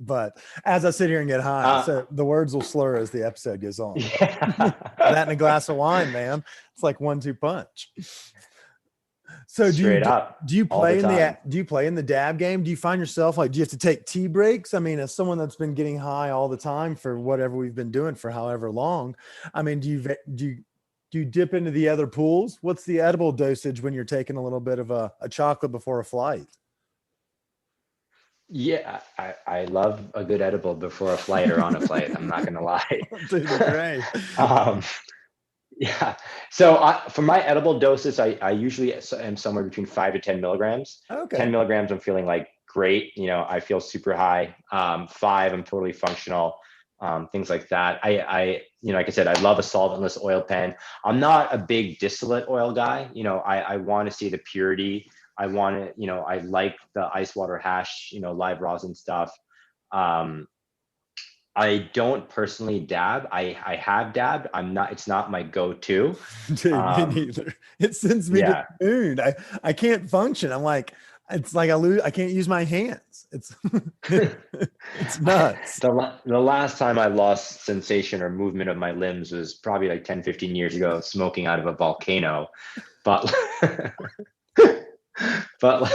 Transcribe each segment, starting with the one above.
But as I sit here and get high, Uh, so the words will slur as the episode goes on. yeah. That and a glass of wine, man. It's like 1-2 punch. So Straight up do you all the play in time. the dab game? Do you find yourself like, do you have to take tea breaks? I mean, as someone that's been getting high all the time for whatever we've been doing for however long, I mean, do you dip into the other pools? What's the edible dosage when you're taking a little bit of a chocolate before a flight? Yeah, I love a good edible before a flight or on a flight. I'm not gonna lie. Dude, they're great. um, yeah. So for my edible doses, I usually am somewhere between 5 to 10 milligrams. Okay. 10 milligrams, I'm feeling like great. I feel super high. Five, I'm totally functional. Things like that. Like I said, I love a solventless oil pen. I'm not a big distillate oil guy. I want to see the purity. I want to, I like the ice water hash, live rosin stuff. Um, I don't personally dab. I have dabbed. It's not my go-to. Dude, me Um, neither. It sends me to yeah. the moon. I can't function. I'm like, it's like I can't use my hands. It's it's nuts. The last time I lost sensation or movement of my limbs was probably like 10, 15 years ago, smoking out of a volcano. But but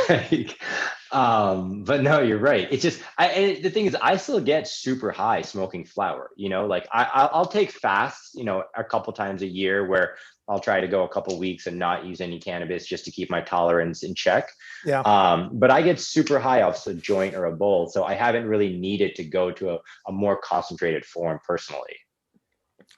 but no, you're right. It's just and the thing is, I still get super high smoking flower. Like I'll take fasts, a couple times a year where I'll try to go a couple weeks and not use any cannabis just to keep my tolerance in check. Yeah. But I get super high off a joint or a bowl, so I haven't really needed to go to a more concentrated form personally.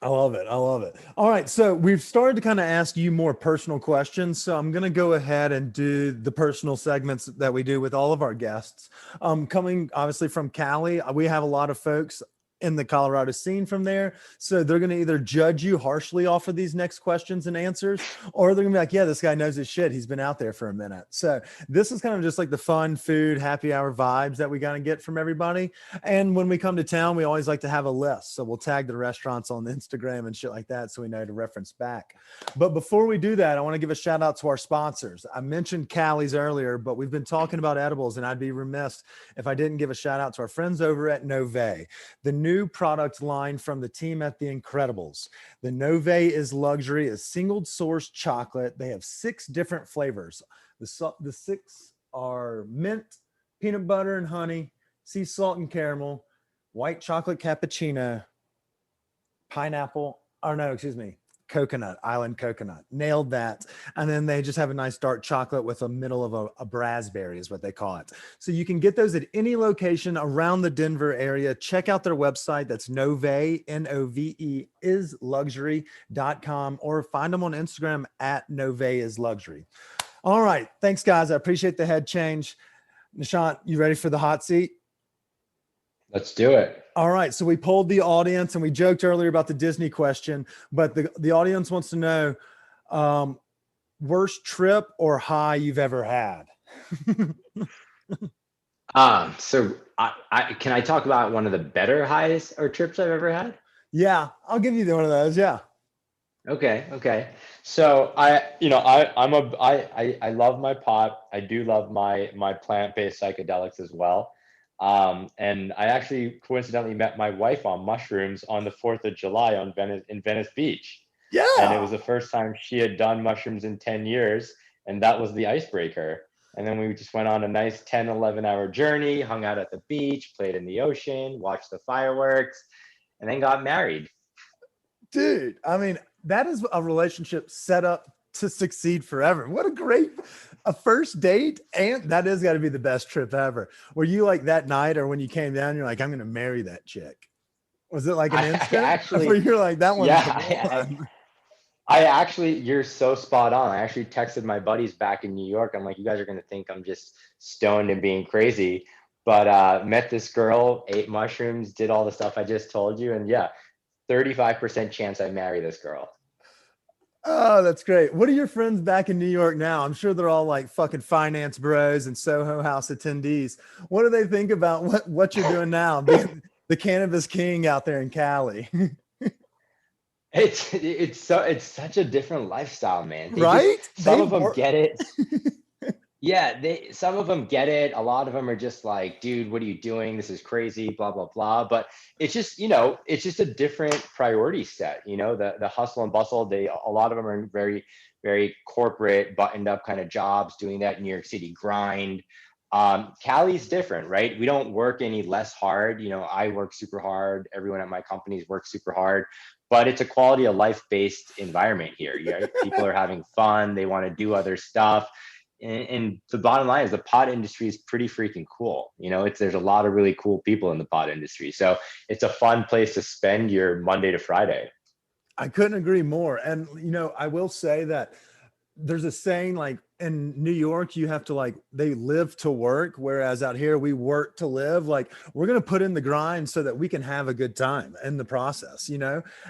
I love it. I love it. All right. So we've started to kind of ask you more personal questions. So I'm going to go ahead and do the personal segments that we do with all of our guests. Coming obviously from Cali, we have a lot of folks in the Colorado scene from there. So they're going to either judge you harshly off of these next questions and answers, or they're going to be like, yeah, this guy knows his shit. He's been out there for a minute. So this is kind of just like the fun food, happy hour vibes that we got to get from everybody. And when we come to town, we always like to have a list. So we'll tag the restaurants on Instagram and shit like that, so we know to reference back. But before we do that, I want to give a shout out to our sponsors. I mentioned Cali's earlier, but we've been talking about edibles, and I'd be remiss if I didn't give a shout out to our friends over at Nove, the new product line from the team at The Incredibles. The Nove is Luxury, a single source chocolate. They have 6 different flavors. The 6 are mint, peanut butter and honey, sea salt and caramel, white chocolate cappuccino, pineapple, or no, excuse me, coconut, island coconut. Nailed that. And then they just have a nice dark chocolate with a middle of a raspberry is what they call it. So you can get those at any location around the Denver area. Check out their website. That's Nove, Nove, isluxury.com, or find them on Instagram at Nove is Luxury. All right. Thanks, guys. I appreciate the head change. Nishant, you ready for the hot seat? Let's do it. All right. So we polled the audience, and we joked earlier about the Disney question, but the audience wants to know worst trip or high you've ever had. So can I talk about one of the better highs or trips I've ever had? Yeah, I'll give you one of those. Yeah. Okay. So I love my pot. I do love my plant-based psychedelics as well. And I actually coincidentally met my wife on mushrooms on the 4th of July in Venice Beach. And it Yeah. was the first time she had done mushrooms in 10 years. And that was the icebreaker. And then we just went on a nice 10, 11-hour journey, hung out at the beach, played in the ocean, watched the fireworks, and then got married. Dude, I mean, that is a relationship set up to succeed forever. What a first date. And that is got to be the best trip ever. Were you like that night, or when you came down, you're like, I'm going to marry that chick? Was it like an I instant actually, where you're like, that one's the yeah, one? I actually, you're so spot on. I actually texted my buddies back in New York. I'm like, you guys are going to think I'm just stoned and being crazy. But met this girl, ate mushrooms, did all the stuff I just told you. And yeah, 35% chance I marry this girl. Oh, that's great. What are your friends back in New York now? I'm sure they're all like fucking finance bros and Soho House attendees. What do they think about what you're doing now, being the cannabis king out there in Cali? It's such a different lifestyle, man. Right? Some of them get it. Yeah, some of them get it. A lot of them are just like, dude, what are you doing? This is crazy, blah, blah, blah. But it's just, it's just a different priority set. The hustle and bustle, a lot of them are in very, very corporate, buttoned up kind of jobs, doing that New York City grind. Cali's different, right? We don't work any less hard. I work super hard. Everyone at my companies works super hard, but it's a quality of life based environment here. People are having fun. They want to do other stuff, and the bottom line is the pot industry is pretty freaking cool. There's a lot of really cool people in the pot industry. So it's a fun place to spend your Monday to Friday. I couldn't agree more. And, I will say that there's a saying like in New York, you have to they live to work. Whereas out here, we work to live. Like we're going to put in the grind so that we can have a good time in the process,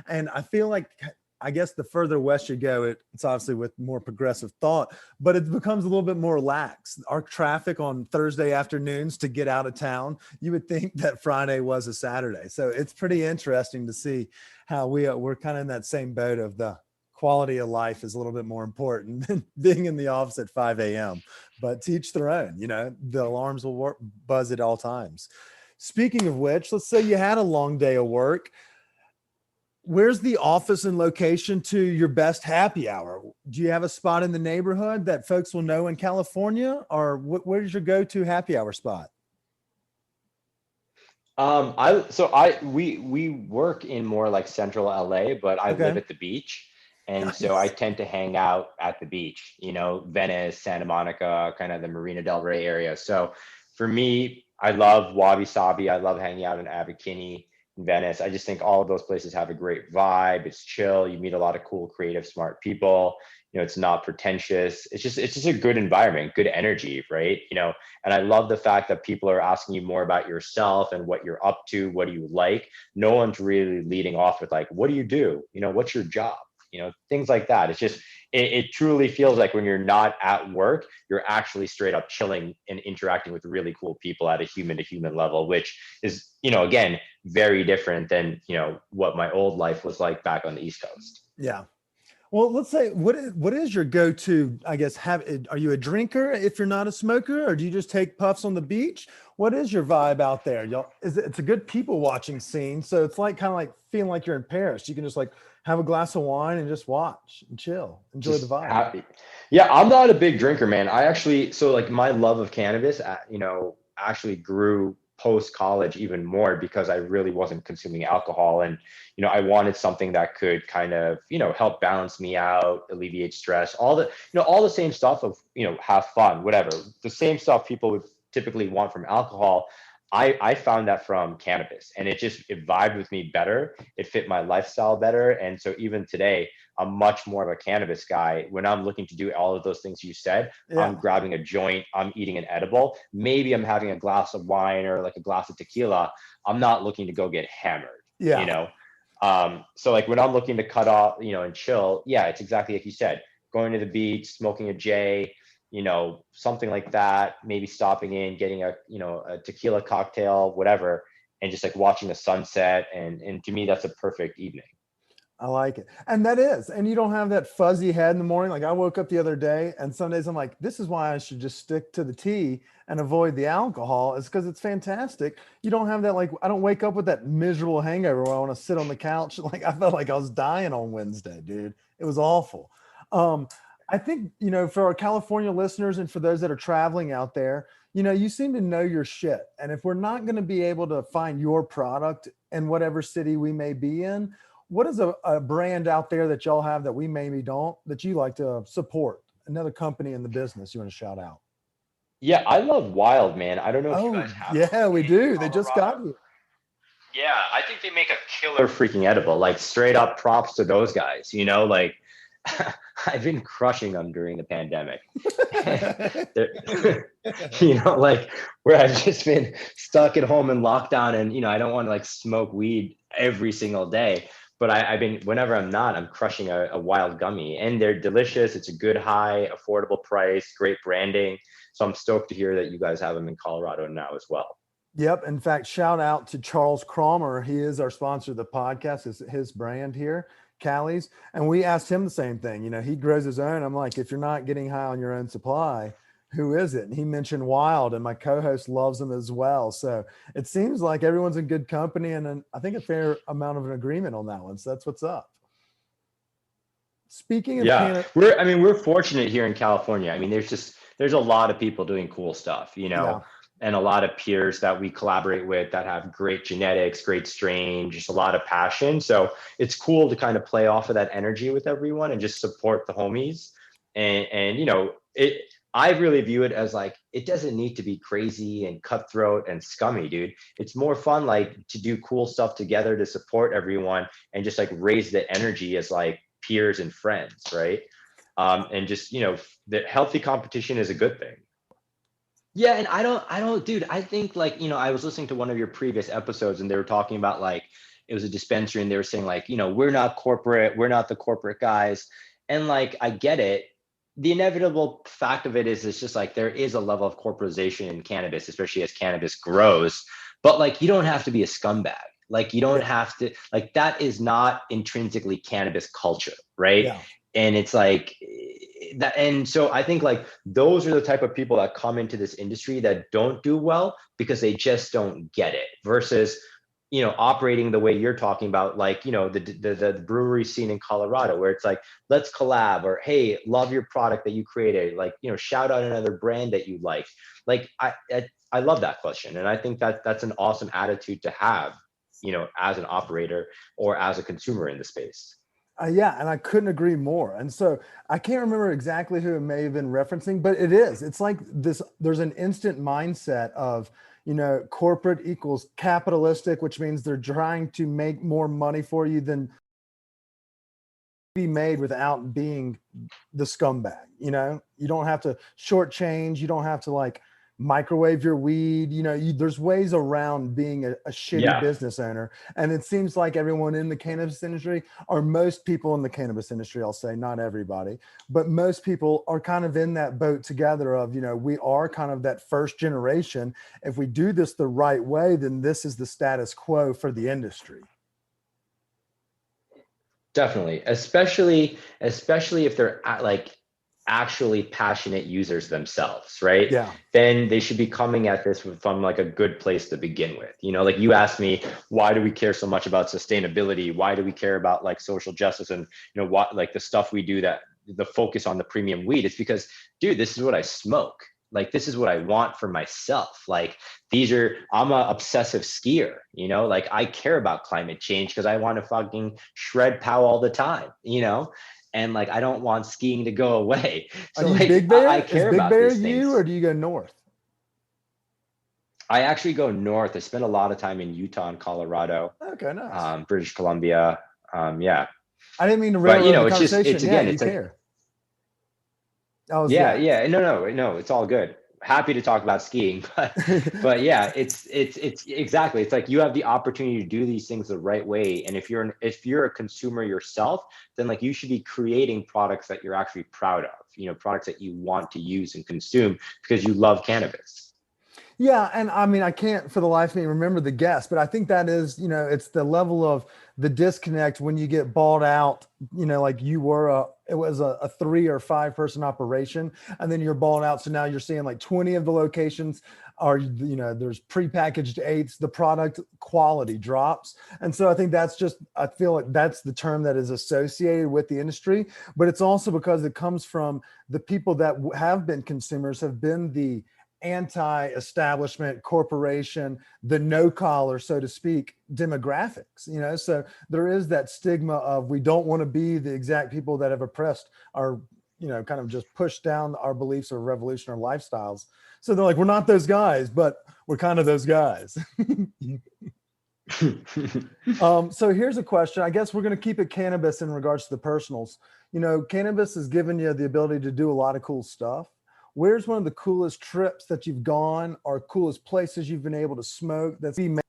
And I feel like, I guess the further west you go, it's obviously with more progressive thought, but it becomes a little bit more lax. Our traffic on Thursday afternoons to get out of town, you would think that Friday was a Saturday. So it's pretty interesting to see how we're kind of in that same boat of the quality of life is a little bit more important than being in the office at 5 a.m. But to each their own, the alarms will buzz at all times. Speaking of which, let's say you had a long day of work. Where's the office and location to your best happy hour? Do you have a spot in the neighborhood that folks will know in California, or where's your go-to happy hour spot? We work in more like central LA, but I live Okay. at the beach. And so I Nice. tend to hang out at the beach, Venice, Santa Monica, kind of the Marina Del Rey area. So for me, I love Wabi Sabi. I love hanging out in Abikini in Venice. I just think all of those places have a great vibe. It's chill. You meet a lot of cool, creative, smart people. It's not pretentious. It's just a good environment, good energy, right? And I love the fact that people are asking you more about yourself and what you're up to, what do you like. No one's really leading off with like, what do you do? What's your job? Things like that. It's just, it truly feels like when you're not at work, you're actually straight up chilling and interacting with really cool people at a human to human level, which is, again, very different than, what my old life was like back on the East Coast. Yeah. Well, let's say what is your go-to, I guess, are you a drinker if you're not a smoker, or do you just take puffs on the beach? What is your vibe out there? Y'all, it's a good people watching scene. So it's like kind of like feeling like you're in Paris. You can just like have a glass of wine and just watch and chill, enjoy the Just vibe. happy. Yeah, I'm not a big drinker, man. So like my love of cannabis, actually grew post college even more because I really wasn't consuming alcohol, and I wanted something that could kind of help balance me out, alleviate stress, all the same stuff of have fun, whatever, the same stuff people would typically want from alcohol. I found that from cannabis, and it vibed with me better. It fit my lifestyle better, and so even today, I'm much more of a cannabis guy. When I'm looking to do all of those things you said, I'm Yeah. grabbing a joint, I'm eating an edible, maybe I'm having a glass of wine or like a glass of tequila. I'm not looking to go get hammered, you Yeah. know? So like when I'm looking to cut off, and chill, yeah, it's exactly like you said, going to the beach, smoking a J, something like that, maybe stopping in, getting a tequila cocktail, whatever, and just like watching the sunset. And to me, that's a perfect evening. I like it. And that is, and you don't have that fuzzy head in the morning. Like I woke up the other day and some days I'm like, this is why I should just stick to the tea and avoid the alcohol. It's because it's fantastic. You don't have that, like, I don't wake up with that miserable hangover where I want to sit on the couch. Like I felt like I was dying on Wednesday, dude. It was awful. Um, I think, for our California listeners and for those that are traveling out there, you seem to know your shit. And if we're not going to be able to find your product in whatever city we may be in, what is a brand out there that y'all have that we maybe don't, that you like to support? Another company in the business you want to shout out? Yeah, I love Wild, man. I don't know if you guys Oh, have them yeah, we in do. They just Colorado. got here. Yeah, I think they make a killer freaking edible. Like straight up props to those guys. Like I've been crushing them during the pandemic. Like where I've just been stuck at home in lockdown, and I don't want to like smoke weed every single day. But I've been, whenever I'm not, I'm crushing a wild gummy, and they're delicious. It's a good, high, affordable price, great branding. So I'm stoked to hear that you guys have them in Colorado now as well. Yep. In fact, shout out to Charles Cromer. He is our sponsor of the podcast. It's his brand here, Callie's. And we asked him the same thing. He grows his own. I'm like, if you're not getting high on your own supply, Who is it? And he mentioned Wild, and my co-host loves them as well. So it seems like everyone's in good company, and I think a fair amount of an agreement on that one. So that's what's up. Speaking of Yeah, Canada, we're fortunate here in California. I mean, there's a lot of people doing cool stuff, yeah, and a lot of peers that we collaborate with that have great genetics, great strain, just a lot of passion. So it's cool to kind of play off of that energy with everyone and just support the homies. And it I really view it as like it doesn't need to be crazy and cutthroat and scummy, dude. It's more fun like to do cool stuff together to support everyone and just like raise the energy as like peers and friends, right? And just the healthy competition is a good thing. Yeah, and I don't, dude. I think like I was listening to one of your previous episodes, and they were talking about like it was a dispensary, and they were saying like we're not corporate, we're not the corporate guys, and like I get it. The inevitable fact of it is it's just like there is a level of corporatization in cannabis, especially as cannabis grows. But like you don't have to be a scumbag. Like you don't yeah, have to like that is not intrinsically cannabis culture, right? yeah. And it's like that, and so I think like those are the type of people that come into this industry that don't do well because they just don't get it versus operating the way you're talking about, like the brewery scene in Colorado where it's like let's collab, or hey, love your product that you created, like shout out another brand that you like I love that question, and I think that that's an awesome attitude to have as an operator or as a consumer in the space. Yeah, and I couldn't agree more. And so I can't remember exactly who it may have been referencing, but it is. It's like this. There's an instant mindset of corporate equals capitalistic, which means they're trying to make more money for you than be made without being the scumbag. You don't have to shortchange. You don't have to like microwave your weed. There's ways around being a shitty Yeah. business owner. And it seems like everyone in the cannabis industry, or most people in the cannabis industry, I'll say, not everybody, but most people are kind of in that boat together of, we are kind of that first generation. If we do this the right way, then this is the status quo for the industry. Definitely, especially if they're like actually passionate users themselves, right? Yeah. Then they should be coming at this from like a good place to begin with. Like you asked me, why do we care so much about sustainability? Why do we care about like social justice and what like the stuff we do, that the focus on the premium weed? It's because, dude, this is what I smoke. Like this is what I want for myself. Like I'm a obsessive skier, like I care about climate change because I want to fucking shred pow all the time, and like I don't want skiing to go away. Are So you like Big I Bear? Is care Big about Bear these you, things. or do you go north? I actually go north. I spend a lot of time in Utah and Colorado, Okay, nice. British Columbia. Yeah. I didn't mean to But railroad the it's conversation. Yeah, again, you it's like, care. I was, yeah, yeah. yeah. No, it's all good. Happy to talk about skiing, but yeah, it's exactly. It's like you have the opportunity to do these things the right way, and if you're a consumer yourself, then like you should be creating products that you're actually proud of. Products that you want to use and consume because you love cannabis. Yeah, and I mean, I can't for the life of me remember the guess, but I think that is, it's the level of the disconnect when you get bought out, like it was a 3 or 5 person operation, and then you're bought out. So now you're seeing like 20 of the locations are, there's prepackaged eights, the product quality drops. And so I think I feel like that's the term that is associated with the industry, but it's also because it comes from the people that have been consumers, have been the anti-establishment corporation, the no collar, so to speak, demographics. So there is that stigma of we don't want to be the exact people that have oppressed our, kind of just pushed down our beliefs or revolution or lifestyles. So they're like, we're not those guys, but we're kind of those guys. So here's a question. I guess we're going to keep it cannabis in regards to the personals. Cannabis has given you the ability to do a lot of cool stuff. Where's one of the coolest trips that you've gone, or coolest places you've been able to smoke that's been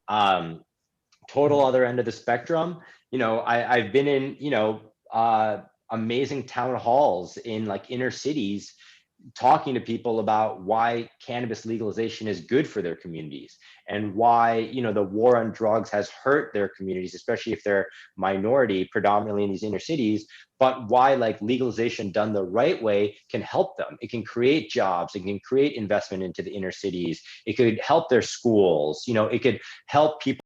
Total other end of the spectrum. I've been in amazing town halls in like inner cities talking to people about why cannabis legalization is good for their communities, and why, you know, the war on drugs has hurt their communities, especially if they're minority, predominantly in these inner cities, but why, like, legalization done the right way can help them. It can create jobs, it can create investment into the inner cities, it could help their schools, you know, it could help people